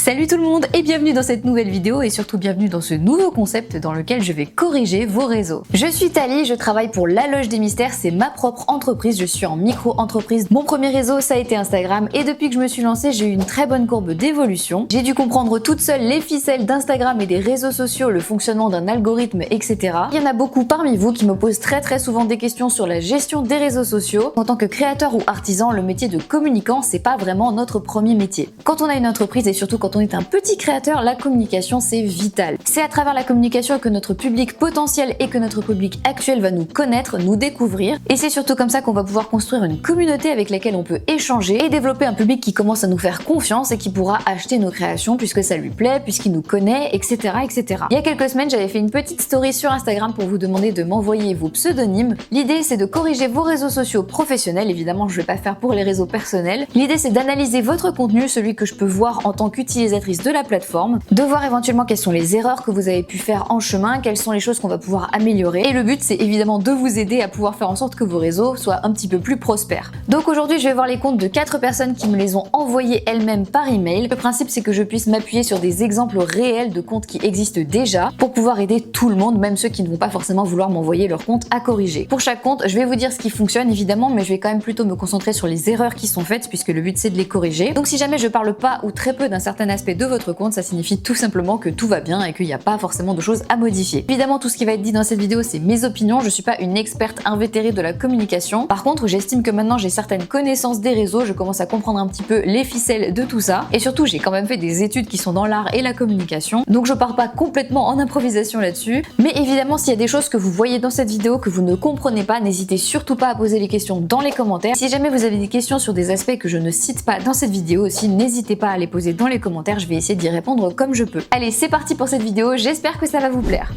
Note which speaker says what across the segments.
Speaker 1: Salut tout le monde et bienvenue dans cette nouvelle vidéo et surtout bienvenue dans ce nouveau concept dans lequel je vais corriger vos réseaux. Je suis Thalie, je travaille pour La Loge des Mystères, c'est ma propre entreprise, je suis en micro-entreprise. Mon premier réseau ça a été Instagram et depuis que je me suis lancée j'ai eu une très bonne courbe d'évolution. J'ai dû comprendre toute seule les ficelles d'Instagram et des réseaux sociaux, le fonctionnement d'un algorithme, etc. Il y en a beaucoup parmi vous qui me posent très souvent des questions sur la gestion des réseaux sociaux. En tant que créateur ou artisan, le métier de communicant c'est pas vraiment notre premier métier. Quand on a une entreprise et surtout quand on est un petit créateur, la communication c'est vital. C'est à travers la communication que notre public potentiel et que notre public actuel va nous connaître, nous découvrir. Et c'est surtout comme ça qu'on va pouvoir construire une communauté avec laquelle on peut échanger et développer un public qui commence à nous faire confiance et qui pourra acheter nos créations puisque ça lui plaît, puisqu'il nous connaît, etc., etc. Il y a quelques semaines, j'avais fait une petite story sur Instagram pour vous demander de m'envoyer vos pseudonymes. L'idée c'est de corriger vos réseaux sociaux professionnels, évidemment je vais pas faire pour les réseaux personnels. L'idée c'est d'analyser votre contenu, celui que je peux voir en tant qu'utilisatrice de la plateforme, de voir éventuellement quelles sont les erreurs que vous avez pu faire en chemin, quelles sont les choses qu'on va pouvoir améliorer. Et le but c'est évidemment de vous aider à pouvoir faire en sorte que vos réseaux soient un petit peu plus prospères. Donc aujourd'hui je vais voir les comptes de 4 personnes qui me les ont envoyés elles-mêmes par email. Le principe c'est que je puisse m'appuyer sur des exemples réels de comptes qui existent déjà pour pouvoir aider tout le monde, même ceux qui ne vont pas forcément vouloir m'envoyer leur compte à corriger. Pour chaque compte, je vais vous dire ce qui fonctionne évidemment, mais je vais quand même plutôt me concentrer sur les erreurs qui sont faites puisque le but c'est de les corriger. Donc si jamais je parle pas ou très peu d'un certain aspect de votre compte, ça signifie tout simplement que tout va bien et qu'il n'y a pas forcément de choses à modifier. Évidemment, tout ce qui va être dit dans cette vidéo, c'est mes opinions. Je suis pas une experte invétérée de la communication. Par contre, j'estime que maintenant j'ai certaines connaissances des réseaux, je commence à comprendre un petit peu les ficelles de tout ça. Et surtout, j'ai quand même fait des études qui sont dans l'art et la communication. Donc je pars pas complètement en improvisation là-dessus. Mais évidemment, s'il y a des choses que vous voyez dans cette vidéo que vous ne comprenez pas, n'hésitez surtout pas à poser les questions dans les commentaires. Si jamais vous avez des questions sur des aspects que je ne cite pas dans cette vidéo aussi, n'hésitez pas à les poser dans les commentaires. Je vais essayer d'y répondre comme je peux. Allez, c'est parti pour cette vidéo. J'espère que ça va vous plaire.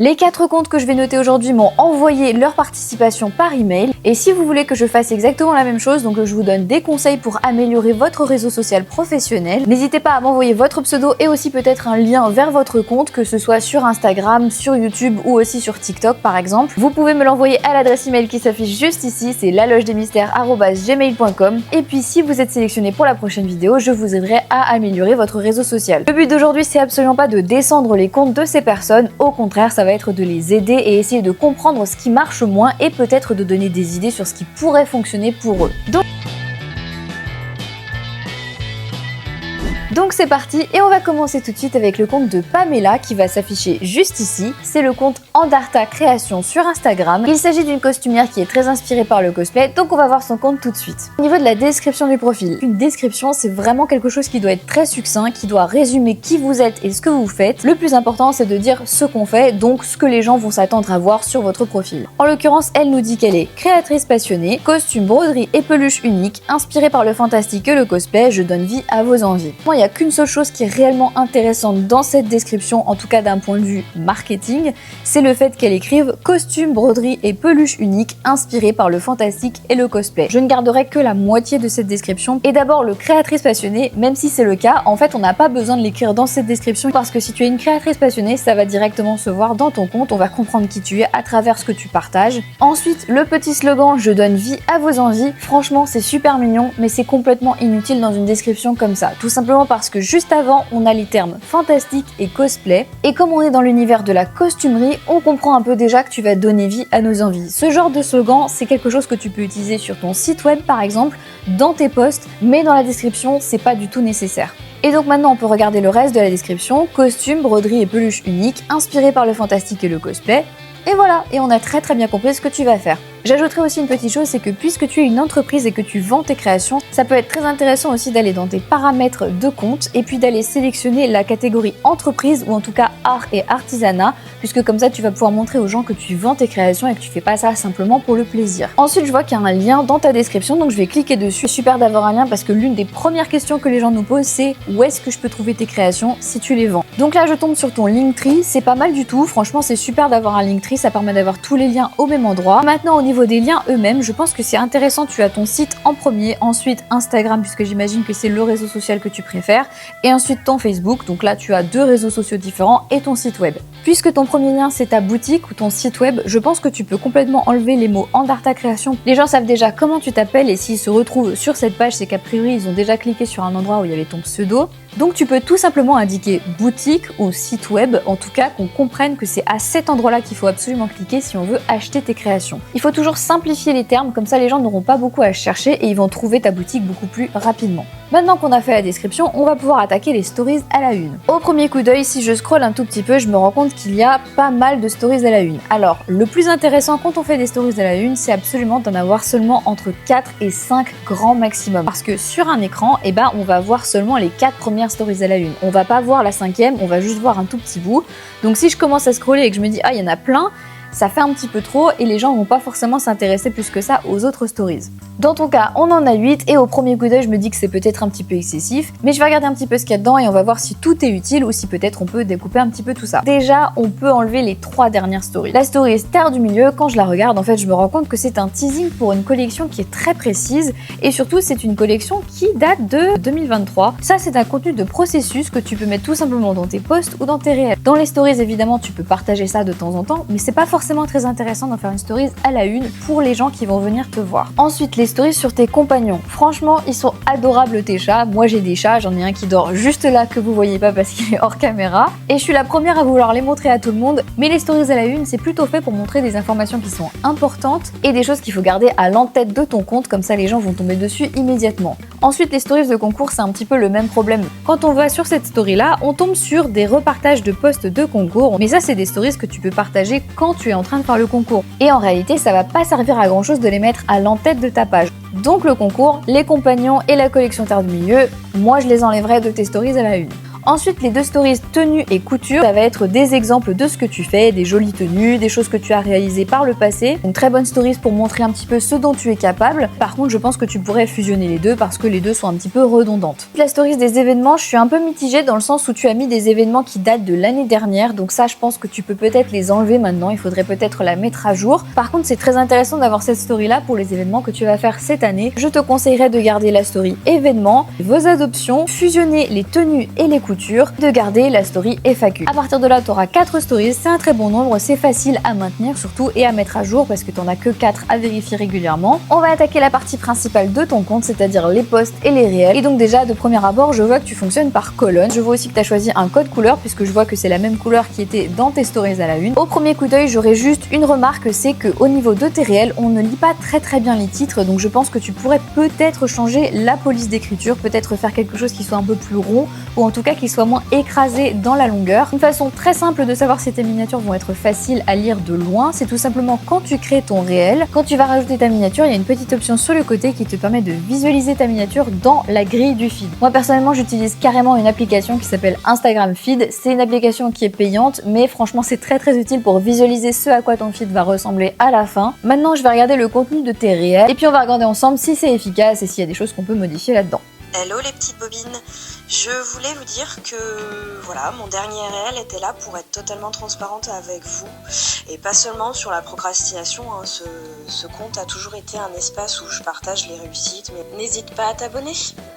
Speaker 1: Les 4 comptes que je vais noter aujourd'hui m'ont envoyé leur participation par email. Et si vous voulez que je fasse exactement la même chose, donc que je vous donne des conseils pour améliorer votre réseau social professionnel, n'hésitez pas à m'envoyer votre pseudo et aussi peut-être un lien vers votre compte, que ce soit sur Instagram, sur YouTube ou aussi sur TikTok par exemple. Vous pouvez me l'envoyer à l'adresse email qui s'affiche juste ici, c'est lalogedesmystères@gmail.com. Et puis si vous êtes sélectionné pour la prochaine vidéo, je vous aiderai à améliorer votre réseau social. Le but d'aujourd'hui, c'est absolument pas de descendre les comptes de ces personnes, au contraire, ça va être de les aider et essayer de comprendre ce qui marche moins et peut-être de donner des idées sur ce qui pourrait fonctionner pour eux. Donc c'est parti et on va commencer tout de suite avec le compte de Pamela qui va s'afficher juste ici. C'est le compte Andarta Création sur Instagram. Il s'agit d'une costumière qui est très inspirée par le cosplay, donc on va voir son compte tout de suite. Au niveau de la description du profil, une description c'est vraiment quelque chose qui doit être très succinct, qui doit résumer qui vous êtes et ce que vous faites. Le plus important c'est de dire ce qu'on fait, donc ce que les gens vont s'attendre à voir sur votre profil. En l'occurrence, elle nous dit qu'elle est créatrice passionnée, costume, broderie et peluche unique, inspirée par le fantastique et le cosplay, je donne vie à vos envies. Il n'y a qu'une seule chose qui est réellement intéressante dans cette description, en tout cas d'un point de vue marketing, c'est le fait qu'elle écrive costume, broderie et peluche unique inspirée par le fantastique et le cosplay. Je ne garderai que la moitié de cette description. Et d'abord le créatrice passionnée, même si c'est le cas, en fait on n'a pas besoin de l'écrire dans cette description parce que si tu es une créatrice passionnée, ça va directement se voir dans ton compte, on va comprendre qui tu es à travers ce que tu partages. Ensuite, le petit slogan je donne vie à vos envies, franchement c'est super mignon, mais c'est complètement inutile dans une description comme ça, tout simplement parce que juste avant, on a les termes fantastique et cosplay. Et comme on est dans l'univers de la costumerie, on comprend un peu déjà que tu vas donner vie à nos envies. Ce genre de slogan, c'est quelque chose que tu peux utiliser sur ton site web par exemple, dans tes posts, mais dans la description, c'est pas du tout nécessaire. Et donc maintenant, on peut regarder le reste de la description. Costume, broderie et peluche unique, inspiré par le fantastique et le cosplay. Et voilà, et on a très bien compris ce que tu vas faire. J'ajouterai aussi une petite chose, c'est que puisque tu es une entreprise et que tu vends tes créations, ça peut être très intéressant aussi d'aller dans tes paramètres de compte et puis d'aller sélectionner la catégorie entreprise ou en tout cas art et artisanat, puisque comme ça tu vas pouvoir montrer aux gens que tu vends tes créations et que tu fais pas ça simplement pour le plaisir. Ensuite, je vois qu'il y a un lien dans ta description, donc je vais cliquer dessus. C'est super d'avoir un lien parce que l'une des premières questions que les gens nous posent, c'est où est-ce que je peux trouver tes créations si tu les vends. Donc là, je tombe sur ton Linktree, c'est pas mal du tout. Franchement, c'est super d'avoir un Linktree, ça permet d'avoir tous les liens au même endroit. Maintenant, au niveau des liens eux-mêmes, je pense que c'est intéressant. Tu as ton site en premier, ensuite Instagram, puisque j'imagine que c'est le réseau social que tu préfères, et ensuite ton Facebook. Donc là, tu as 2 réseaux sociaux différents et ton site web. Puisque ton premier lien c'est ta boutique ou ton site web, je pense que tu peux complètement enlever les mots Andarta Création. Les gens savent déjà comment tu t'appelles et s'ils se retrouvent sur cette page, c'est qu'a priori ils ont déjà cliqué sur un endroit où il y avait ton pseudo. Donc tu peux tout simplement indiquer boutique ou site web, en tout cas qu'on comprenne que c'est à cet endroit-là qu'il faut absolument cliquer si on veut acheter tes créations. Il faut toujours simplifier les termes, comme ça les gens n'auront pas beaucoup à chercher et ils vont trouver ta boutique beaucoup plus rapidement. Maintenant qu'on a fait la description, on va pouvoir attaquer les stories à la une. Au premier coup d'œil, si je scrolle un tout petit peu, je me rends compte qu'il y a pas mal de stories à la une. Alors, le plus intéressant quand on fait des stories à la une, c'est absolument d'en avoir seulement entre 4 et 5 grands maximum. Parce que sur un écran, on va voir seulement les 4 premières stories à la une. On va pas voir la 5e, on va juste voir un tout petit bout. Donc si je commence à scroller et que je me dis ah il y en a plein, ça fait un petit peu trop et les gens vont pas forcément s'intéresser plus que ça aux autres stories. Dans ton cas, on en a 8 et au premier coup d'œil, je me dis que c'est peut-être un petit peu excessif, mais je vais regarder un petit peu ce qu'il y a dedans et on va voir si tout est utile ou si peut-être on peut découper un petit peu tout ça. Déjà, on peut enlever les 3 dernières stories. La story Star du milieu, quand je la regarde, en fait, je me rends compte que c'est un teasing pour une collection qui est très précise et surtout, c'est une collection qui date de 2023. Ça, c'est un contenu de processus que tu peux mettre tout simplement dans tes posts ou dans tes réels. Dans les stories, évidemment, tu peux partager ça de temps en temps, mais c'est pas forcément très intéressant d'en faire une story à la une pour les gens qui vont venir te voir. Ensuite, les stories sur tes compagnons. Franchement, ils sont adorables tes chats. Moi, j'ai des chats, j'en ai un qui dort juste là que vous voyez pas parce qu'il est hors caméra. Et je suis la première à vouloir les montrer à tout le monde. Mais les stories à la une, c'est plutôt fait pour montrer des informations qui sont importantes et des choses qu'il faut garder à l'en-tête de ton compte, comme ça les gens vont tomber dessus immédiatement. Ensuite, les stories de concours, c'est un petit peu le même problème. Quand on va sur cette story-là, on tombe sur des repartages de posts de concours. Mais ça, c'est des stories que tu peux partager quand tu es en train de faire le concours. Et en réalité, ça va pas servir à grand chose de les mettre à l'en-tête de ta page. Donc le concours, les compagnons et la collection Terre du Milieu, moi je les enlèverai de tes stories à la une. Ensuite, les 2 stories tenues et couture, ça va être des exemples de ce que tu fais, des jolies tenues, des choses que tu as réalisées par le passé. Une très bonne stories pour montrer un petit peu ce dont tu es capable. Par contre, je pense que tu pourrais fusionner les deux parce que les deux sont un petit peu redondantes. La stories des événements, je suis un peu mitigée dans le sens où tu as mis des événements qui datent de l'année dernière. Donc ça, je pense que tu peux peut-être les enlever maintenant. Il faudrait peut-être la mettre à jour. Par contre, c'est très intéressant d'avoir cette story-là pour les événements que tu vas faire cette année. Je te conseillerais de garder la story événements, vos adoptions, fusionner les tenues et les couture, de garder la story FAQ. À partir de là, tu auras 4 stories, c'est un très bon nombre, c'est facile à maintenir surtout et à mettre à jour parce que tu n'en as que 4 à vérifier régulièrement. On va attaquer la partie principale de ton compte, c'est-à-dire les posts et les réels. Et donc déjà, de premier abord, je vois que tu fonctionnes par colonne. Je vois aussi que tu as choisi un code couleur puisque je vois que c'est la même couleur qui était dans tes stories à la une. Au premier coup d'œil, j'aurais juste une remarque, c'est qu'au niveau de tes réels, on ne lit pas très bien les titres, donc je pense que tu pourrais peut-être changer la police d'écriture, peut-être faire quelque chose qui soit un peu plus rond ou en tout cas qui soit moins écrasé dans la longueur. Une façon très simple de savoir si tes miniatures vont être faciles à lire de loin, c'est tout simplement quand tu crées ton réel, quand tu vas rajouter ta miniature, il y a une petite option sur le côté qui te permet de visualiser ta miniature dans la grille du feed. Moi personnellement, j'utilise carrément une application qui s'appelle Instagram Feed. C'est une application qui est payante, mais franchement c'est très utile pour visualiser ce à quoi ton feed va ressembler à la fin. Maintenant, je vais regarder le contenu de tes réels et puis on va regarder ensemble si c'est efficace et s'il y a des choses qu'on peut modifier là-dedans.
Speaker 2: Hello les petites bobines, je voulais vous dire que voilà, mon dernier réel était là pour être totalement transparente avec vous et pas seulement sur la procrastination, hein. Ce compte a toujours été un espace où je partage les réussites, mais n'hésite pas à t'abonner.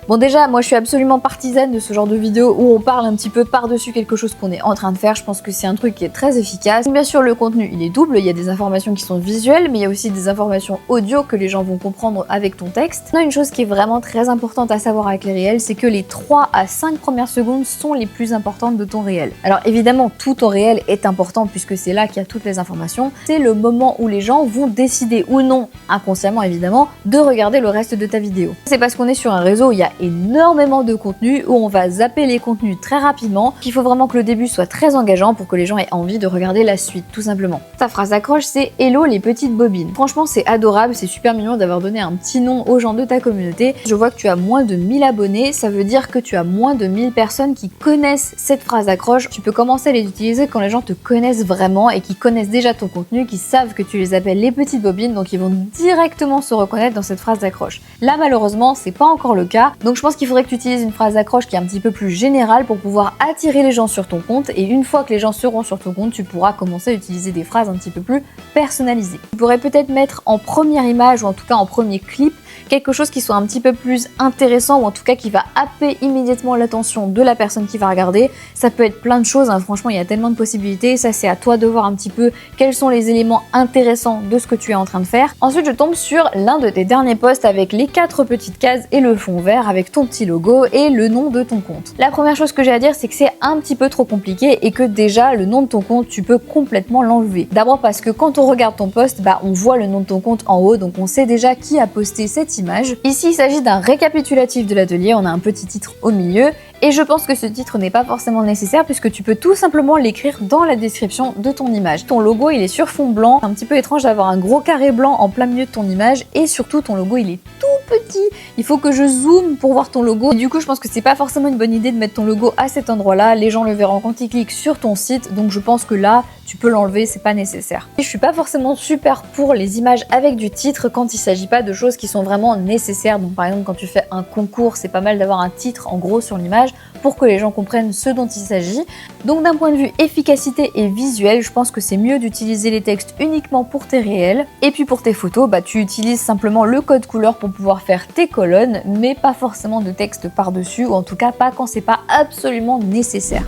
Speaker 1: Bon déjà, moi je suis absolument partisane de ce genre de vidéo où on parle un petit peu par-dessus quelque chose qu'on est en train de faire. Je pense que c'est un truc qui est très efficace. Bien sûr, le contenu il est double, il y a des informations qui sont visuelles, mais il y a aussi des informations audio que les gens vont comprendre avec ton texte. Une chose qui est vraiment très importante à savoir avec les réels, c'est que les 3 à 5 premières secondes sont les plus importantes de ton réel. Alors évidemment, tout ton réel est important puisque c'est là qu'il y a toutes les informations. C'est le moment où les gens vont décider ou non, inconsciemment évidemment, de regarder le reste de ta vidéo. C'est parce qu'on est sur un réseau où il y a énormément de contenu, où on va zapper les contenus très rapidement, qu'il faut vraiment que le début soit très engageant pour que les gens aient envie de regarder la suite, tout simplement. Ta phrase d'accroche, c'est « Hello les petites bobines ». Franchement, c'est adorable, c'est super mignon d'avoir donné un petit nom aux gens de ta communauté. Je vois que tu as moins de 1000 abonnés, ça veut dire que tu as moins de 1000 personnes qui connaissent cette phrase d'accroche. Tu peux commencer à les utiliser quand les gens te connaissent vraiment et qui connaissent déjà ton contenu, qui savent que tu les appelles les petites bobines, donc ils vont directement se reconnaître dans cette phrase d'accroche. Là, malheureusement, c'est pas encore le cas, donc je pense qu'il faudrait que tu utilises une phrase d'accroche qui est un petit peu plus générale pour pouvoir attirer les gens sur ton compte, et une fois que les gens seront sur ton compte, tu pourras commencer à utiliser des phrases un petit peu plus personnalisées. Tu pourrais peut-être mettre en première image, ou en tout cas en premier clip, quelque chose qui soit un petit peu plus intéressant ou en tout cas qui va happer immédiatement l'attention de la personne qui va regarder. Ça peut être plein de choses, hein. Franchement il y a tellement de possibilités, ça c'est à toi de voir un petit peu quels sont les éléments intéressants de ce que tu es en train de faire. Ensuite je tombe sur l'un de tes derniers posts avec les 4 petites cases et le fond vert avec ton petit logo et le nom de ton compte. La première chose que j'ai à dire c'est que c'est un petit peu trop compliqué et que déjà le nom de ton compte tu peux complètement l'enlever. D'abord parce que quand on regarde ton post, on voit le nom de ton compte en haut, donc on sait déjà qui a posté cette image. Ici il s'agit d'un récapitulatif de l'atelier, on a un petit titre au milieu et je pense que ce titre n'est pas forcément nécessaire puisque tu peux tout simplement l'écrire dans la description de ton image. Ton logo il est sur fond blanc, c'est un petit peu étrange d'avoir un gros carré blanc en plein milieu de ton image et surtout ton logo il est tout petit, il faut que je zoome pour voir ton logo. Et du coup je pense que c'est pas forcément une bonne idée de mettre ton logo à cet endroit là, les gens le verront quand ils cliquent sur ton site, donc je pense que là tu peux l'enlever, c'est pas nécessaire. Et je suis pas forcément super pour les images avec du titre quand il s'agit pas de choses qui sont vraiment nécessaires. Donc par exemple quand tu fais un concours, c'est pas mal d'avoir un titre en gros sur l'image pour que les gens comprennent ce dont il s'agit. Donc d'un point de vue efficacité et visuel, je pense que c'est mieux d'utiliser les textes uniquement pour tes réels. Et puis pour tes photos, tu utilises simplement le code couleur pour pouvoir faire tes colonnes, mais pas forcément de texte par-dessus, ou en tout cas pas quand c'est pas absolument nécessaire.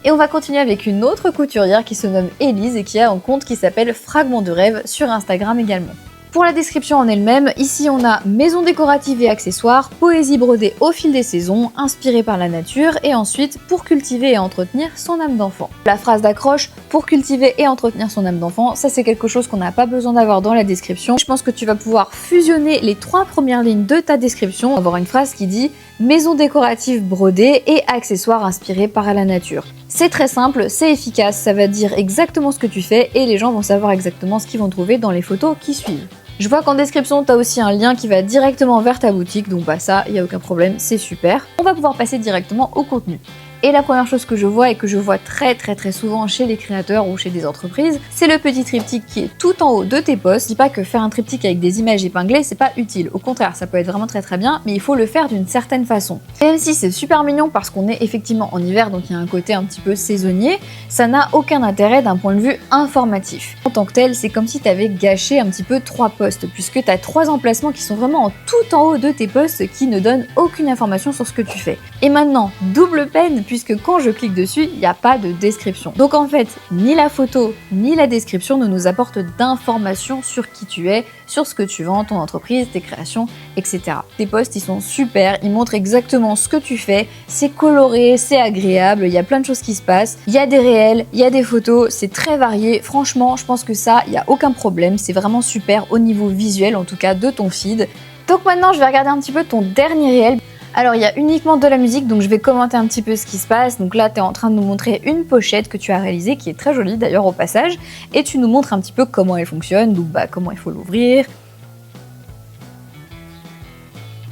Speaker 1: Et on va continuer avec une autre couturière qui se nomme Élise et qui a un compte qui s'appelle Fragment de rêve sur Instagram également. Pour la description en elle-même, ici on a maison décorative et accessoires, poésie brodée au fil des saisons, inspirée par la nature, et ensuite pour cultiver et entretenir son âme d'enfant. La phrase d'accroche, pour cultiver et entretenir son âme d'enfant, ça c'est quelque chose qu'on n'a pas besoin d'avoir dans la description. Je pense que tu vas pouvoir fusionner les 3 premières lignes de ta description, avoir une phrase qui dit maison décorative brodée et accessoires inspirés par la nature. C'est très simple, c'est efficace, ça va dire exactement ce que tu fais et les gens vont savoir exactement ce qu'ils vont trouver dans les photos qui suivent. Je vois qu'en description, tu as aussi un lien qui va directement vers ta boutique, donc ça, il n'y a aucun problème, c'est super. On va pouvoir passer directement au contenu. Et la première chose que je vois et que je vois très souvent chez les créateurs ou chez des entreprises, c'est le petit triptyque qui est tout en haut de tes posts. Je dis pas que faire un triptyque avec des images épinglées, c'est pas utile. Au contraire, ça peut être vraiment très bien, mais il faut le faire d'une certaine façon. Et même si c'est super mignon parce qu'on est effectivement en hiver, donc il y a un côté un petit peu saisonnier, ça n'a aucun intérêt d'un point de vue informatif. En tant que tel, c'est comme si tu avais gâché un petit peu 3 posts, puisque tu as 3 emplacements qui sont vraiment tout en haut de tes posts qui ne donnent aucune information sur ce que tu fais. Et maintenant, double peine, puisque quand je clique dessus, il n'y a pas de description. Donc en fait, ni la photo, ni la description ne nous apportent d'informations sur qui tu es, sur ce que tu vends, ton entreprise, tes créations, etc. Tes posts, ils sont super, ils montrent exactement ce que tu fais, c'est coloré, c'est agréable, il y a plein de choses qui se passent, il y a des réels, il y a des photos, c'est très varié. Franchement, je pense que ça, il n'y a aucun problème, c'est vraiment super au niveau visuel, en tout cas de ton feed. Donc maintenant, je vais regarder un petit peu ton dernier réel. Alors il y a uniquement de la musique, donc je vais commenter un petit peu ce qui se passe. Donc là tu es en train de nous montrer une pochette que tu as réalisée, qui est très jolie d'ailleurs au passage, et tu nous montres un petit peu comment elle fonctionne, donc comment il faut l'ouvrir.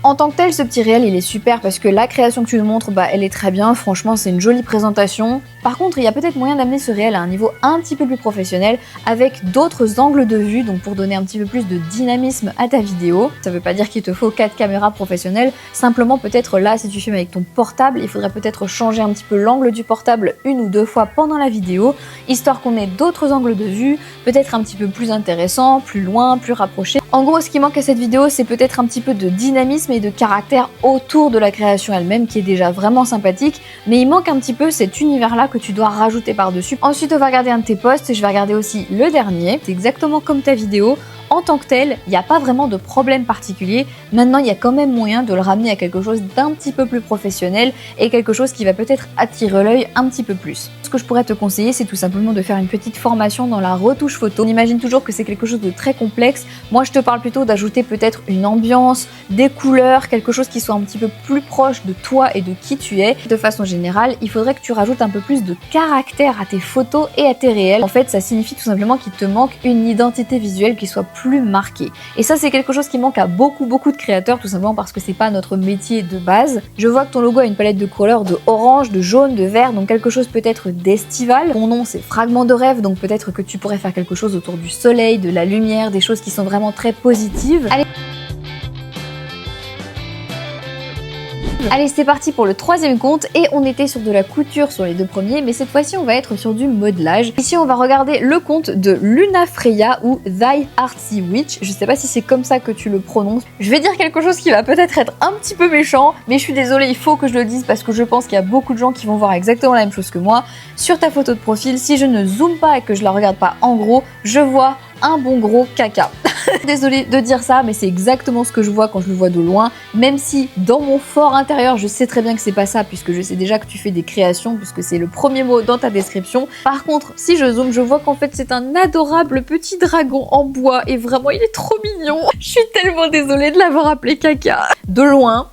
Speaker 1: En tant que tel, ce petit réel, il est super parce que la création que tu nous montres, elle est très bien. Franchement, c'est une jolie présentation. Par contre, il y a peut-être moyen d'amener ce réel à un niveau un petit peu plus professionnel avec d'autres angles de vue, donc pour donner un petit peu plus de dynamisme à ta vidéo. Ça veut pas dire qu'il te faut 4 caméras professionnelles. Simplement, peut-être là, si tu filmes avec ton portable, il faudrait peut-être changer un petit peu l'angle du portable 1 ou 2 fois pendant la vidéo, histoire qu'on ait d'autres angles de vue, peut-être un petit peu plus intéressants, plus loin, plus rapprochés. En gros, ce qui manque à cette vidéo, c'est peut-être un petit peu de dynamisme et de caractère autour de la création elle-même qui est déjà vraiment sympathique, mais il manque un petit peu cet univers-là que tu dois rajouter par-dessus. Ensuite, on va regarder un de tes posts et je vais regarder aussi le dernier. C'est exactement comme ta vidéo. En tant que tel, il n'y a pas vraiment de problème particulier. Maintenant, il y a quand même moyen de le ramener à quelque chose d'un petit peu plus professionnel et quelque chose qui va peut-être attirer l'œil un petit peu plus. Ce que je pourrais te conseiller, c'est tout simplement de faire une petite formation dans la retouche photo. On imagine toujours que c'est quelque chose de très complexe. Moi, je te parle plutôt d'ajouter peut-être une ambiance, des couleurs, quelque chose qui soit un petit peu plus proche de toi et de qui tu es. De façon générale, il faudrait que tu rajoutes un peu plus de caractère à tes photos et à tes réels. En fait, ça signifie tout simplement qu'il te manque une identité visuelle qui soit plus marquée. Et ça, c'est quelque chose qui manque à beaucoup de créateurs, tout simplement parce que c'est pas notre métier de base. Je vois que ton logo a une palette de couleurs de orange, de jaune, de vert, donc quelque chose peut-être d'estival. Ton nom, c'est Fragment de rêve, donc peut-être que tu pourrais faire quelque chose autour du soleil, de la lumière, des choses qui sont vraiment très positives. Allez. Allez, c'est parti pour le troisième compte et on était sur de la couture sur les deux premiers, mais cette fois-ci on va être sur du modelage. Ici on va regarder le compte de Luna Freya ou Thy Artsy Witch. Je sais pas si c'est comme ça que tu le prononces. Je vais dire quelque chose qui va peut-être être un petit peu méchant, mais je suis désolée, il faut que je le dise parce que je pense qu'il y a beaucoup de gens qui vont voir exactement la même chose que moi. Sur ta photo de profil, si je ne zoome pas et que je la regarde pas en gros, je vois un bon gros caca. Désolée de dire ça, mais c'est exactement ce que je vois quand je le vois de loin, même si dans mon fort intérieur, je sais très bien que c'est pas ça, puisque je sais déjà que tu fais des créations, puisque c'est le premier mot dans ta description. Par contre, si je zoome, je vois qu'en fait c'est un adorable petit dragon en bois, et vraiment il est trop mignon. Je suis tellement désolée de l'avoir appelé caca. De loin,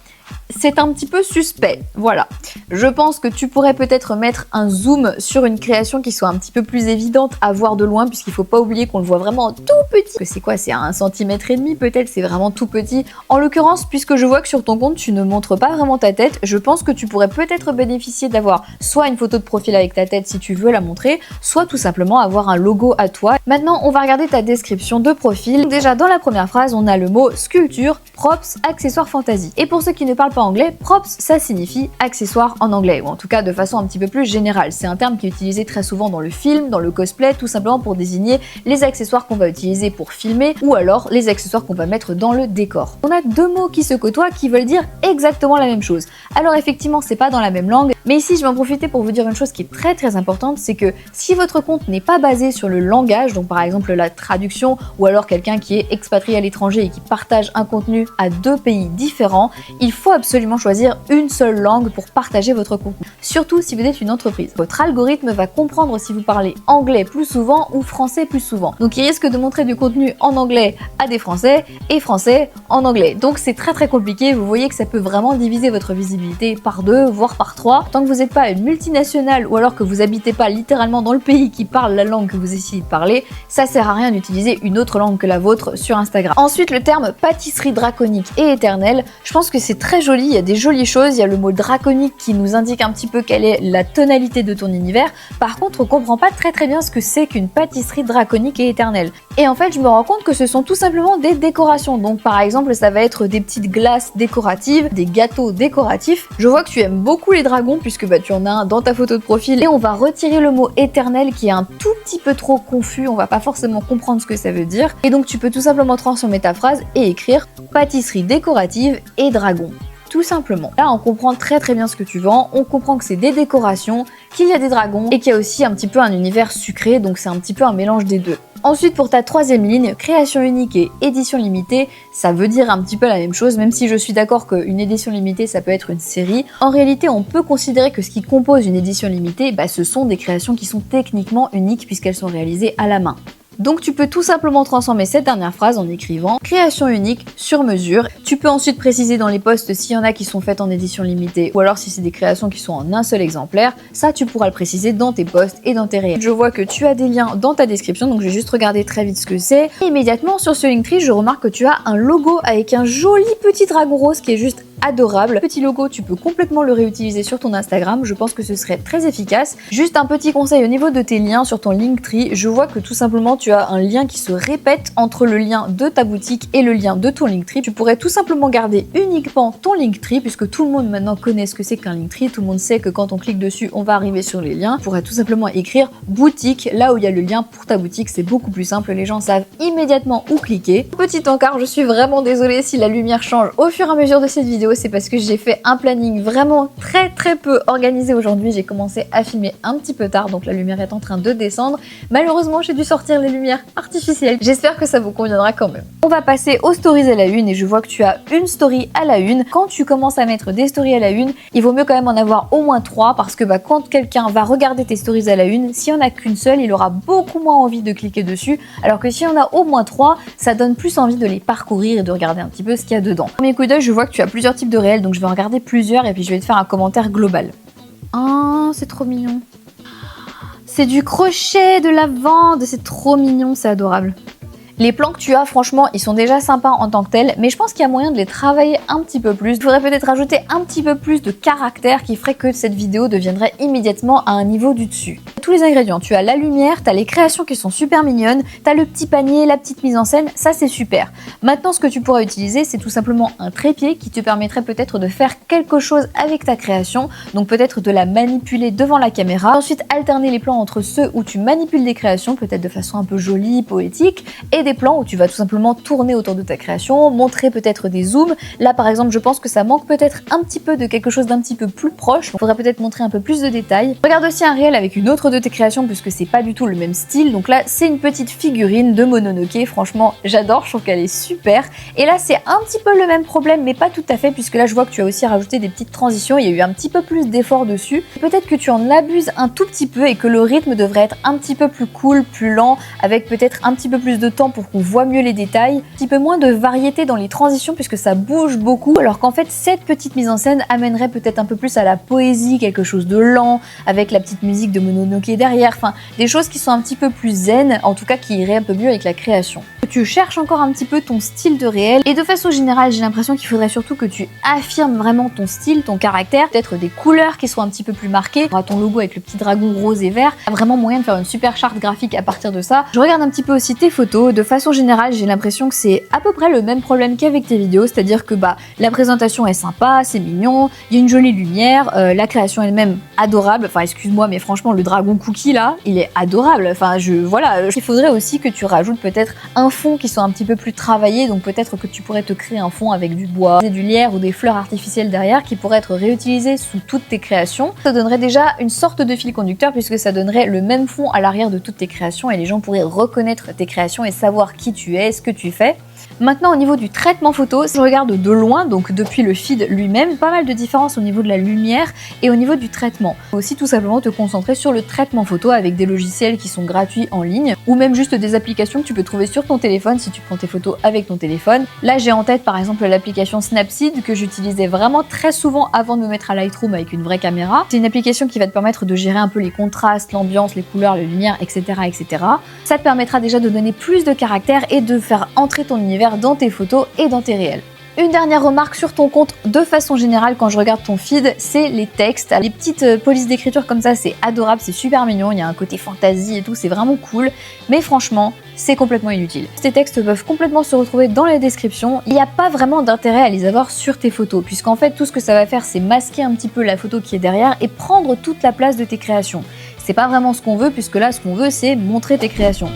Speaker 1: c'est un petit peu suspect, voilà. Je pense que tu pourrais peut-être mettre un zoom sur une création qui soit un petit peu plus évidente à voir de loin, puisqu'il faut pas oublier qu'on le voit vraiment tout petit. C'est quoi, c'est 1,5 cm peut-être, c'est vraiment tout petit. En l'occurrence, puisque je vois que sur ton compte tu ne montres pas vraiment ta tête, je pense que tu pourrais peut-être bénéficier d'avoir soit une photo de profil avec ta tête si tu veux la montrer, soit tout simplement avoir un logo à toi. Maintenant, on va regarder ta description de profil. Déjà, dans la première phrase, on a le mot sculpture, props, accessoires fantasy. Et pour ceux qui ne parlent pas anglais, props, ça signifie accessoires en anglais, ou en tout cas de façon un petit peu plus générale. C'est un terme qui est utilisé très souvent dans le film, dans le cosplay, tout simplement pour désigner les accessoires qu'on va utiliser pour filmer, ou alors les accessoires qu'on va mettre dans le décor. On a deux mots qui se côtoient qui veulent dire exactement la même chose. Alors effectivement, c'est pas dans la même langue, mais ici je vais en profiter pour vous dire une chose qui est très importante, c'est que si votre compte n'est pas basé sur le langage, donc par exemple la traduction, ou alors quelqu'un qui est expatrié à l'étranger et qui partage un contenu à deux pays différents, il faut absolument choisir une seule langue pour partager votre contenu. Surtout si vous êtes une entreprise. Votre algorithme va comprendre si vous parlez anglais plus souvent ou français plus souvent. Donc il risque de montrer du contenu en anglais à des Français et français en anglais. Donc c'est très compliqué. Vous voyez que ça peut vraiment diviser votre visibilité par deux, voire par trois. Tant que vous n'êtes pas une multinationale ou alors que vous habitez pas littéralement dans le pays qui parle la langue que vous essayez de parler, ça sert à rien d'utiliser une autre langue que la vôtre sur Instagram. Ensuite, le terme pâtisserie draconique et éternelle, je pense que c'est très joli, il y a des jolies choses, il y a le mot draconique qui nous indique un petit peu quelle est la tonalité de ton univers. Par contre, on comprend pas très bien ce que c'est qu'une pâtisserie draconique et éternelle. Et en fait, je me rends compte que ce sont tout simplement des décorations. Donc par exemple, ça va être des petites glaces décoratives, des gâteaux décoratifs. Je vois que tu aimes beaucoup les dragons puisque tu en as un dans ta photo de profil. Et on va retirer le mot éternel qui est un tout petit peu trop confus, on va pas forcément comprendre ce que ça veut dire. Et donc tu peux tout simplement transformer ta phrase et écrire pâtisserie décorative et dragon. Tout simplement. Là, on comprend très bien ce que tu vends, on comprend que c'est des décorations, qu'il y a des dragons et qu'il y a aussi un petit peu un univers sucré, donc c'est un petit peu un mélange des deux. Ensuite, pour ta troisième ligne, création unique et édition limitée, ça veut dire un petit peu la même chose, même si je suis d'accord qu'une édition limitée, ça peut être une série. En réalité, on peut considérer que ce qui compose une édition limitée, ce sont des créations qui sont techniquement uniques puisqu'elles sont réalisées à la main. Donc tu peux tout simplement transformer cette dernière phrase en écrivant création unique sur mesure. Tu peux ensuite préciser dans les posts s'il y en a qui sont faites en édition limitée ou alors si c'est des créations qui sont en un seul exemplaire, ça tu pourras le préciser dans tes posts et dans tes réels. Je vois que tu as des liens dans ta description, donc je vais juste regarder très vite ce que c'est. Et immédiatement sur ce Linktree, je remarque que tu as un logo avec un joli petit dragon rose qui est juste adorable. Petit logo, tu peux complètement le réutiliser sur ton Instagram, je pense que ce serait très efficace. Juste un petit conseil au niveau de tes liens sur ton Linktree, je vois que tout simplement tu as un lien qui se répète entre le lien de ta boutique et le lien de ton Linktree. Tu pourrais tout simplement garder uniquement ton Linktree puisque tout le monde maintenant connaît ce que c'est qu'un Linktree, tout le monde sait que quand on clique dessus, on va arriver sur les liens. Tu pourrais tout simplement écrire boutique là où il y a le lien pour ta boutique, c'est beaucoup plus simple, les gens savent immédiatement où cliquer. Petit encart, je suis vraiment désolée si la lumière change au fur et à mesure de cette vidéo, c'est parce que j'ai fait un planning vraiment très peu organisé aujourd'hui. J'ai commencé à filmer un petit peu tard, donc la lumière est en train de descendre. Malheureusement, j'ai dû sortir les lumières artificielles. J'espère que ça vous conviendra quand même. On va passer aux stories à la une et je vois que tu as une story à la une. Quand tu commences à mettre des stories à la une, il vaut mieux quand même en avoir au moins 3 parce que quand quelqu'un va regarder tes stories à la une, s'il n'y en a qu'une seule, il aura beaucoup moins envie de cliquer dessus, alors que s'il y en a au moins 3, ça donne plus envie de les parcourir et de regarder un petit peu ce qu'il y a dedans. Premier coup d'œil, je vois que tu as plusieurs types de réels, donc je vais en regarder plusieurs et puis je vais te faire un commentaire global. Oh, c'est trop mignon. C'est du crochet, de lavande, c'est trop mignon, c'est adorable. Les plans que tu as, franchement, ils sont déjà sympas en tant que tels, mais je pense qu'il y a moyen de les travailler un petit peu plus. Il faudrait peut-être rajouter un petit peu plus de caractère qui ferait que cette vidéo deviendrait immédiatement à un niveau du dessus. tous les ingrédients. Tu as la lumière, tu as les créations qui sont super mignonnes, tu as le petit panier, la petite mise en scène, ça c'est super. Maintenant, ce que tu pourras utiliser, c'est tout simplement un trépied qui te permettrait peut-être de faire quelque chose avec ta création, donc peut-être de la manipuler devant la caméra. Ensuite, alterner les plans entre ceux où tu manipules des créations, peut-être de façon un peu jolie, poétique, et des plans où tu vas tout simplement tourner autour de ta création, montrer peut-être des zooms. Là, par exemple, je pense que ça manque peut-être un petit peu de quelque chose d'un petit peu plus proche. Il faudrait peut-être montrer un peu plus de détails. Regarde aussi un réel avec une autre de tes créations, puisque c'est pas du tout le même style. Donc là, c'est une petite figurine de Mononoke. Franchement, j'adore, je trouve qu'elle est super. Et là, c'est un petit peu le même problème, mais pas tout à fait, puisque là, je vois que tu as aussi rajouté des petites transitions. Il y a eu un petit peu plus d'effort dessus. Peut-être que tu en abuses un tout petit peu et que le rythme devrait être un petit peu plus cool, plus lent, avec peut-être un petit peu plus de temps pour qu'on voit mieux les détails. Un petit peu moins de variété dans les transitions, puisque ça bouge beaucoup, alors qu'en fait, cette petite mise en scène amènerait peut-être un peu plus à la poésie, quelque chose de lent, avec la petite musique de Mononoke derrière, enfin, des choses qui sont un petit peu plus zen, en tout cas qui iraient un peu mieux avec la création. Tu cherches encore un petit peu ton style de réel, et de façon générale, j'ai l'impression qu'il faudrait surtout que tu affirmes vraiment ton style, ton caractère, peut-être des couleurs qui soient un petit peu plus marquées. Tu auras ton logo avec le petit dragon rose et vert, il y a vraiment moyen de faire une super charte graphique à partir de ça. Je regarde un petit peu aussi tes photos, de façon générale, j'ai l'impression que c'est à peu près le même problème qu'avec tes vidéos, c'est-à-dire que la présentation est sympa, c'est mignon, il y a une jolie lumière, la création elle-même adorable, enfin excuse-moi mais franchement le dragon cookie là, il est adorable, enfin il faudrait aussi que tu rajoutes peut-être un fond qui soit un petit peu plus travaillé, donc peut-être que tu pourrais te créer un fond avec du bois, du lierre ou des fleurs artificielles derrière qui pourraient être réutilisées sous toutes tes créations. Ça donnerait déjà une sorte de fil conducteur puisque ça donnerait le même fond à l'arrière de toutes tes créations et les gens pourraient reconnaître tes créations et savoir qui tu es, ce que tu fais. Maintenant, au niveau du traitement photo, si je regarde de loin, donc depuis le feed lui-même, pas mal de différences au niveau de la lumière et au niveau du traitement. Aussi tout simplement te concentrer sur le traitement photo avec des logiciels qui sont gratuits en ligne ou même juste des applications que tu peux trouver sur ton téléphone si tu prends tes photos avec ton téléphone. Là, j'ai en tête par exemple l'application Snapseed que j'utilisais vraiment très souvent avant de me mettre à Lightroom avec une vraie caméra. C'est une application qui va te permettre de gérer un peu les contrastes, l'ambiance, les couleurs, les lumières, etc., etc. Ça te permettra déjà de donner plus de caractère et de faire entrer ton univers dans tes photos et dans tes réels. Une dernière remarque sur ton compte, de façon générale, quand je regarde ton feed, c'est les textes. Les petites polices d'écriture comme ça, c'est adorable, c'est super mignon, il y a un côté fantasy et tout, c'est vraiment cool. Mais franchement, c'est complètement inutile. Ces textes peuvent complètement se retrouver dans la description. Il n'y a pas vraiment d'intérêt à les avoir sur tes photos, puisqu'en fait, tout ce que ça va faire, c'est masquer un petit peu la photo qui est derrière et prendre toute la place de tes créations. C'est pas vraiment ce qu'on veut, puisque là, ce qu'on veut, c'est montrer tes créations.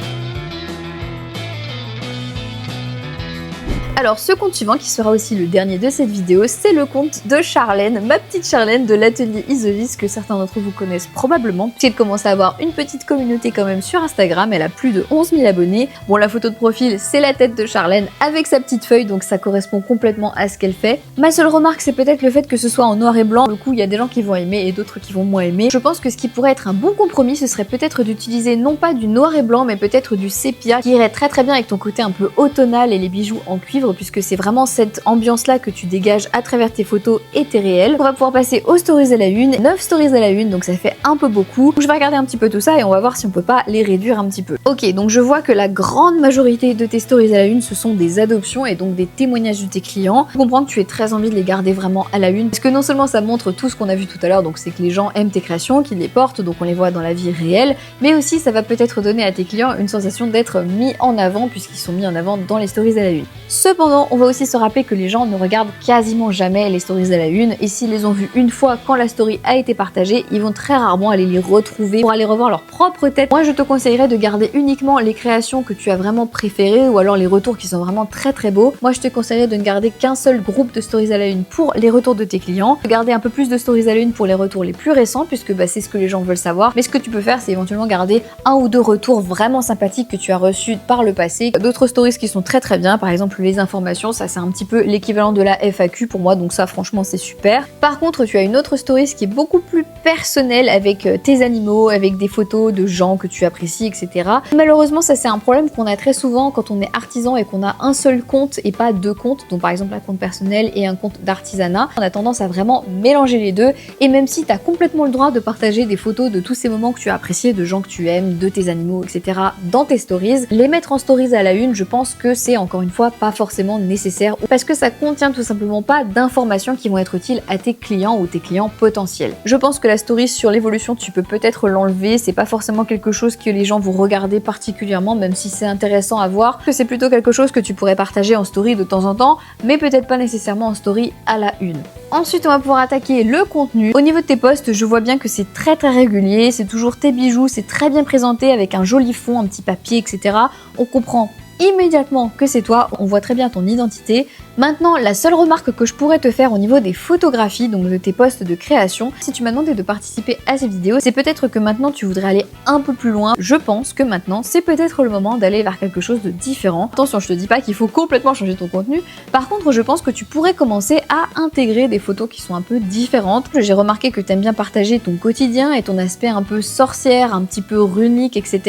Speaker 1: Alors ce compte suivant qui sera aussi le dernier de cette vidéo, c'est le compte de Charlène, ma petite Charlène de l'atelier Isovis que certains d'entre vous connaissent probablement. Elle commence à avoir une petite communauté quand même sur Instagram, elle a plus de 11 000 abonnés. Bon, la photo de profil c'est la tête de Charlène avec sa petite feuille, donc ça correspond complètement à ce qu'elle fait. Ma seule remarque c'est peut-être le fait que ce soit en noir et blanc. Du coup il y a des gens qui vont aimer et d'autres qui vont moins aimer. Je pense que ce qui pourrait être un bon compromis ce serait peut-être d'utiliser non pas du noir et blanc mais peut-être du sépia qui irait très très bien avec ton côté un peu automnal et les bijoux en cuivre, puisque c'est vraiment cette ambiance-là que tu dégages à travers tes photos et tes réels. On va pouvoir passer aux stories à la une, 9 stories à la une, donc ça fait un peu beaucoup. Je vais regarder un petit peu tout ça et on va voir si on peut pas les réduire un petit peu. Ok, donc je vois que la grande majorité de tes stories à la une, ce sont des adoptions et donc des témoignages de tes clients. Je comprends que tu aies très envie de les garder vraiment à la une, parce que non seulement ça montre tout ce qu'on a vu tout à l'heure, donc c'est que les gens aiment tes créations, qu'ils les portent, donc on les voit dans la vie réelle, mais aussi ça va peut-être donner à tes clients une sensation d'être mis en avant, puisqu'ils sont mis en avant dans les stories à la une. Cependant, on va aussi se rappeler que les gens ne regardent quasiment jamais les stories à la une, et s'ils les ont vues une fois quand la story a été partagée, ils vont très rarement aller les retrouver pour aller revoir leur propre tête. Moi je te conseillerais de garder uniquement les créations que tu as vraiment préférées, ou alors les retours qui sont vraiment très très beaux. Moi je te conseillerais de ne garder qu'un seul groupe de stories à la une pour les retours de tes clients, de garder un peu plus de stories à la une pour les retours les plus récents, puisque c'est ce que les gens veulent savoir. Mais ce que tu peux faire, c'est éventuellement garder un ou deux retours vraiment sympathiques que tu as reçus par le passé. D'autres stories qui sont très très bien, par exemple les informations, ça c'est un petit peu l'équivalent de la FAQ pour moi, donc ça franchement c'est super. Par contre tu as une autre story qui est beaucoup plus personnelle, avec tes animaux, avec des photos de gens que tu apprécies, etc. Malheureusement ça c'est un problème qu'on a très souvent quand on est artisan et qu'on a un seul compte et pas deux comptes, donc par exemple un compte personnel et un compte d'artisanat. On a tendance à vraiment mélanger les deux, et même si tu as complètement le droit de partager des photos de tous ces moments que tu as appréciés, de gens que tu aimes, de tes animaux, etc. dans tes stories, les mettre en stories à la une, je pense que c'est encore une fois pas forcément forcément nécessaire ou parce que ça contient tout simplement pas d'informations qui vont être utiles à tes clients ou tes clients potentiels. Je pense que la story sur l'évolution, tu peux peut-être l'enlever, c'est pas forcément quelque chose que les gens vont regarder particulièrement, même si c'est intéressant à voir, que c'est plutôt quelque chose que tu pourrais partager en story de temps en temps, mais peut-être pas nécessairement en story à la une. Ensuite, on va pouvoir attaquer le contenu. Au niveau de tes posts, je vois bien que c'est très régulier, c'est toujours tes bijoux, c'est très bien présenté avec un joli fond, un petit papier, etc. On comprend immédiatement que c'est toi, on voit très bien ton identité. Maintenant, la seule remarque que je pourrais te faire au niveau des photographies, donc de tes posts de création, si tu m'as demandé de participer à ces vidéos, c'est peut-être que maintenant tu voudrais aller un peu plus loin. Je pense que maintenant, c'est peut-être le moment d'aller vers quelque chose de différent. Attention, je te dis pas qu'il faut complètement changer ton contenu. Par contre, je pense que tu pourrais commencer à intégrer des photos qui sont un peu différentes. J'ai remarqué que tu aimes bien partager ton quotidien et ton aspect un peu sorcière, un petit peu runique, etc.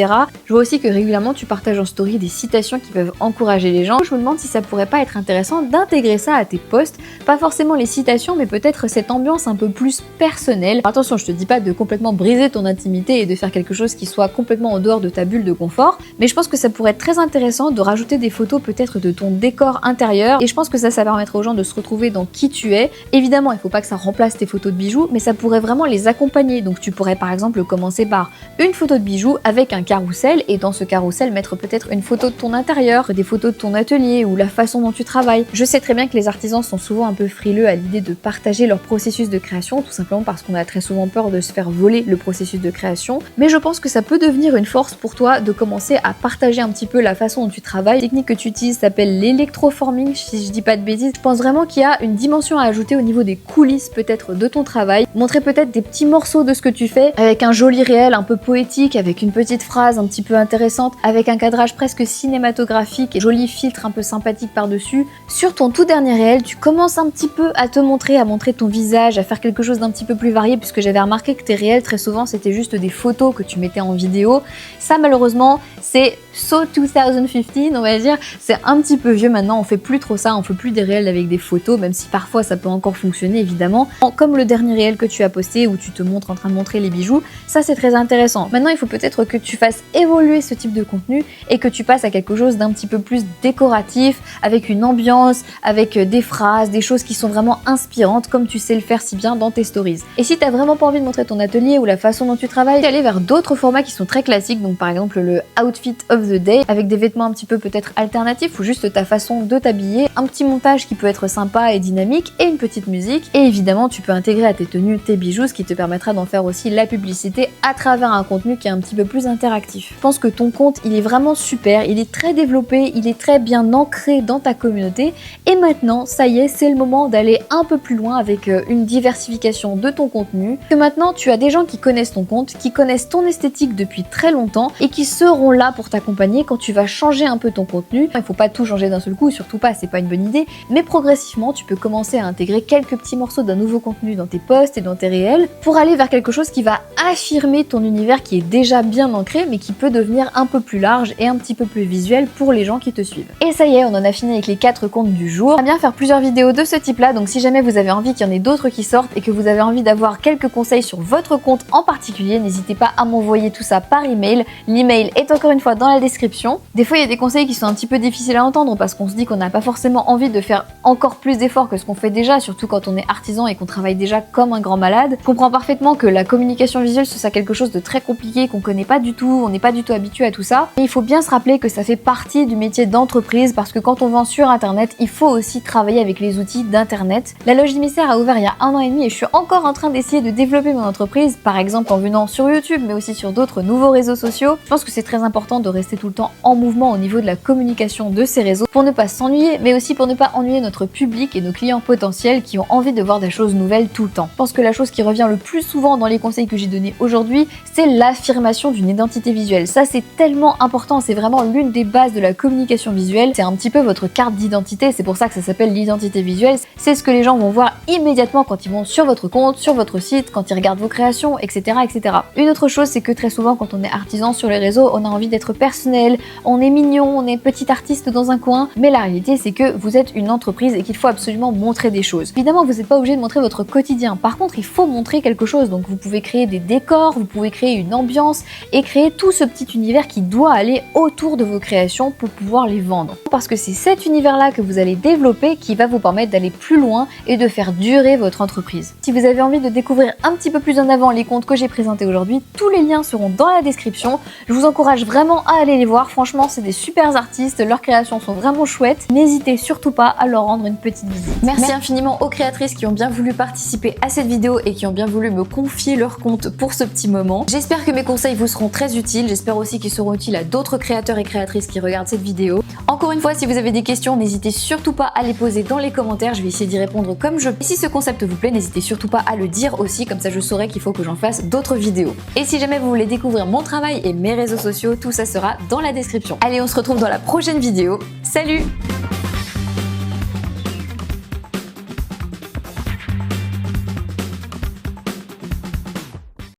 Speaker 1: Je vois aussi que régulièrement tu partages en story des citations qui peuvent encourager les gens. Je me demande si ça pourrait pas être intéressant d'intégrer ça à tes posts, pas forcément les citations, mais peut-être cette ambiance un peu plus personnelle. Attention, je te dis pas de complètement briser ton intimité et de faire quelque chose qui soit complètement en dehors de ta bulle de confort, mais je pense que ça pourrait être très intéressant de rajouter des photos peut-être de ton décor intérieur, et je pense que ça permettrait aux gens de se retrouver dans qui tu es. Évidemment, il faut pas que ça remplace tes photos de bijoux, mais ça pourrait vraiment les accompagner. Donc tu pourrais par exemple commencer par une photo de bijoux avec un carrousel, et dans ce carrousel mettre peut-être une photo de ton intérieur, des photos de ton atelier ou la façon dont tu travailles. Je sais très bien que les artisans sont souvent un peu frileux à l'idée de partager leur processus de création, tout simplement parce qu'on a très souvent peur de se faire voler le processus de création, mais je pense que ça peut devenir une force pour toi de commencer à partager un petit peu la façon dont tu travailles. La technique que tu utilises s'appelle l'électroforming, si je dis pas de bêtises. Je pense vraiment qu'il y a une dimension à ajouter au niveau des coulisses peut-être de ton travail, montrer peut-être des petits morceaux de ce que tu fais, avec un joli réel un peu poétique, avec une petite phrase un petit peu intéressante, avec un cadrage presque cinématographique et joli filtre un peu sympathique par-dessus. Sur ton tout dernier réel, tu commences un petit peu à te montrer, à montrer ton visage, à faire quelque chose d'un petit peu plus varié, puisque j'avais remarqué que tes réels, très souvent, c'était juste des photos que tu mettais en vidéo. Ça, malheureusement, c'est so 2015, on va dire. C'est un petit peu vieux maintenant, on fait plus trop ça, on fait plus des réels avec des photos, même si parfois ça peut encore fonctionner, évidemment. Comme le dernier réel que tu as posté, où tu te montres en train de montrer les bijoux, ça c'est très intéressant. Maintenant, il faut peut-être que tu fasses évoluer ce type de contenu et que tu passes à quelque chose d'un petit peu plus décoratif, avec une ambiance, avec des phrases, des choses qui sont vraiment inspirantes, comme tu sais le faire si bien dans tes stories. Et si t'as vraiment pas envie de montrer ton atelier ou la façon dont tu travailles, aller vers d'autres formats qui sont très classiques, donc par exemple le outfit of the day, avec des vêtements un petit peu peut-être alternatifs ou juste ta façon de t'habiller, un petit montage qui peut être sympa et dynamique et une petite musique. Et évidemment, tu peux intégrer à tes tenues tes bijoux, ce qui te permettra d'en faire aussi la publicité à travers un contenu qui est un petit peu plus interactif. Je pense que ton compte, il est vraiment super, il est très développé, il est très bien ancré dans ta communauté. Et maintenant, ça y est, c'est le moment d'aller un peu plus loin avec une diversification de ton contenu. Que maintenant, tu as des gens qui connaissent ton compte, qui connaissent ton esthétique depuis très longtemps et qui seront là pour t'accompagner quand tu vas changer un peu ton contenu. Il faut pas tout changer d'un seul coup, surtout pas, c'est pas une bonne idée, mais progressivement, tu peux commencer à intégrer quelques petits morceaux d'un nouveau contenu dans tes posts et dans tes réels pour aller vers quelque chose qui va affirmer ton univers qui est déjà bien ancré, mais qui peut devenir un peu plus large et un petit peu plus visuel pour les gens qui te suivent. Et ça y est, on en a fini avec les 4 comptes du jour. On va bien faire plusieurs vidéos de ce type là, donc si jamais vous avez envie qu'il y en ait d'autres qui sortent et que vous avez envie d'avoir quelques conseils sur votre compte en particulier, n'hésitez pas à m'envoyer tout ça par email. L'email est encore une fois dans la description. Des fois il y a des conseils qui sont un petit peu difficiles à entendre parce qu'on se dit qu'on n'a pas forcément envie de faire encore plus d'efforts que ce qu'on fait déjà, surtout quand on est artisan et qu'on travaille déjà comme un grand malade. Je comprends parfaitement que la communication visuelle ce soit quelque chose de très compliqué, qu'on connaît pas du tout, on n'est pas du tout habitué à tout ça. Et il faut bien se rappeler que ça fait partie du métier d'entreprise parce que quand on vend sur internet, il faut aussi travailler avec les outils d'internet. La Loge du Mystère a ouvert il y a 1 an et demi et je suis encore en train d'essayer de développer mon entreprise, par exemple en venant sur YouTube mais aussi sur d'autres nouveaux réseaux sociaux. Je pense que c'est très important de rester tout le temps en mouvement au niveau de la communication de ces réseaux pour ne pas s'ennuyer mais aussi pour ne pas ennuyer notre public et nos clients potentiels qui ont envie de voir des choses nouvelles tout le temps. Je pense que la chose qui revient le plus souvent dans les conseils que j'ai donnés aujourd'hui, c'est l'affirmation d'une identité visuelle. Ça c'est tellement important, c'est vraiment l'une des bases de la communication visuelle, c'est un petit peu votre carte d'identité, c'est pour ça que ça s'appelle l'identité visuelle, c'est ce que les gens vont voir immédiatement quand ils vont sur votre compte, sur votre site, quand ils regardent vos créations, etc. etc. Une autre chose, c'est que très souvent quand on est artisan sur les réseaux, on a envie d'être personnel, on est mignon, on est petit artiste dans un coin, mais la réalité c'est que vous êtes une entreprise et qu'il faut absolument montrer des choses. Évidemment, vous n'êtes pas obligé de montrer votre quotidien, par contre il faut montrer quelque chose, donc vous pouvez créer des décors, vous pouvez créer une ambiance et créer tout ce petit univers qui doit aller autour de vos créations créations pour pouvoir les vendre. Parce que c'est cet univers-là que vous allez développer qui va vous permettre d'aller plus loin et de faire durer votre entreprise. Si vous avez envie de découvrir un petit peu plus en avant les comptes que j'ai présentés aujourd'hui, tous les liens seront dans la description. Je vous encourage vraiment à aller les voir. Franchement, c'est des super artistes, leurs créations sont vraiment chouettes. N'hésitez surtout pas à leur rendre une petite visite. Merci infiniment aux créatrices qui ont bien voulu participer à cette vidéo et qui ont bien voulu me confier leur compte pour ce petit moment. J'espère que mes conseils vous seront très utiles. J'espère aussi qu'ils seront utiles à d'autres créateurs et créatrices qui regardent cette vidéo. Encore une fois, si vous avez des questions, n'hésitez surtout pas à les poser dans les commentaires. Je vais essayer d'y répondre comme je peux. Et si ce concept vous plaît, n'hésitez surtout pas à le dire aussi, comme ça je saurai qu'il faut que j'en fasse d'autres vidéos. Et si jamais vous voulez découvrir mon travail et mes réseaux sociaux, tout ça sera dans la description. Allez, on se retrouve dans la prochaine vidéo. Salut!